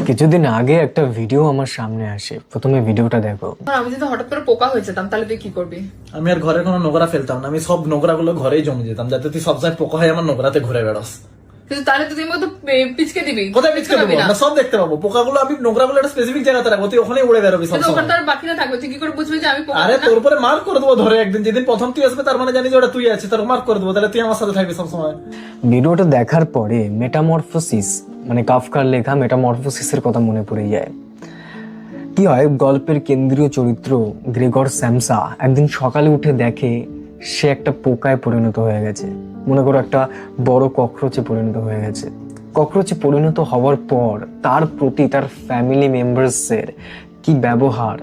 কিছুদিন আগে একটা ভিডিও আমার সামনে আসে, প্রথমে ভিডিওটা দেখো। আমি যদি হঠাৎ করে পোকা হয়ে যেতাম তাহলে তুই কি করবি? আমি আর ঘরে কোনো নোংরা ফেলতাম না, আমি সব নোংরা গুলো ঘরেই জমে যেতাম, যাতে তুই সবসময় পোকা হয়ে আমার নোংরাতে ঘুরে বেড়াস। কিন্তু তাহলে তুই মতো পিচকে দিবি। কোথায় পিচকে দেবো? আমরা সব দেখতে পাবো পোকাগুলো, আমি নোংরাগুলো একটা স্পেসিফিক জায়গাতে রাখবো, তুই ওখানেই উড়ে বেরোবি কিন্তু সবসময়। ওখানে তো আর বাকি না থাকবে, তুই কি করে বুঝবি যে আমি পোকা? আরে তোর উপরে মার্ক করে দেবো ধরে একদিন, যেদিন প্রথম তুই আসবে তার মানে জানি যে ওটা তুই আছিস, তোর মার্ক করে দেবো, তাহলে তুই আমার সাথে থাকবি সবসময়। ভিডিওটা দেখার পরে মেটামরফোসিস মানে কাফকার লেখা মেটামরফোসিসের কথা মনে পড়ে যায়। কি হয়, গল্পের কেন্দ্রীয় চরিত্র গ্রেগর স্যামসা একদিন সকালে উঠে দেখে সে একটা পোকায় পরিণত হয়ে গেছে। মনে করো একটা বড় ককরোচে পরিণত হয়ে গেছে। ককরোচে পরিণত হওয়ার পর তার প্রতি তার ফ্যামিলি মেম্বার্সের কি ব্যবহার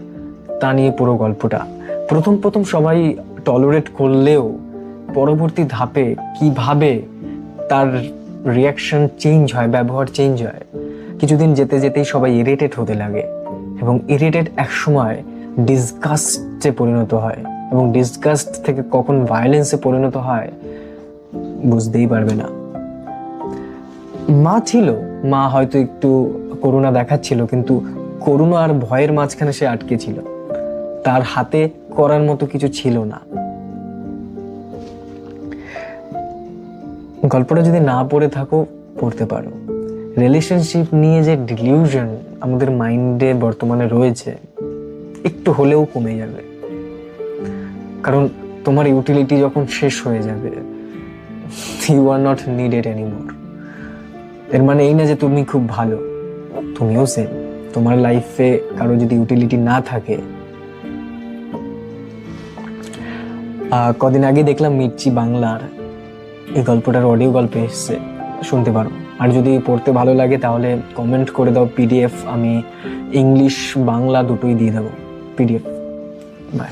তা নিয়ে পুরো গল্পটা। প্রথম প্রথম সবাই টলারেট করলেও পরবর্তী ধাপে কিভাবে তার রিয়াকশন চেঞ্জ হয়, ব্যবহার চেঞ্জ হয়। কিছুদিন যেতে যেতেই সবাই ইরিটেট হতে লাগে এবং ইরিটেট একসময় ডিসগাস্টে পরিণত হয়, এবং ডিসগাস্ট থেকে কখন ভায়োলেন্সে পরিণত হয় বুঝতেই পারবে না। মা ছিল, মা হয়তো একটু করুণা দেখাচ্ছিল, কিন্তু করুণা আর ভয়ের মাঝখানে সে আটকে ছিল। তার হাতে করার মতো কিছু ছিল না। গল্পটা যদি না পড়ে থাকো পড়তে পারো। রিলেশনশিপ নিয়ে যে ডিলিউশন আমাদের মাইন্ডে বর্তমানে রয়েছে একটু হলেও কমে যাবে, কারণ তোমার ইউটিলিটি যখন শেষ হয়ে যাবে, you are not needed anymore. এর মানে এই না যে তুমি খুব ভালো, তুমিও সেম। তোমার লাইফে কারো যদি ইউটিলিটি না থাকে, কদিন আগে দেখলাম মির্চি বাংলার এই গল্পটার অডিও গল্প এসছে, শুনতে পারো। আর যদি পড়তে ভালো লাগে তাহলে কমেন্ট করে দাও পিডিএফ, আমি ইংলিশ বাংলা দুটোই দিয়ে দেবো পিডিএফ। বাই।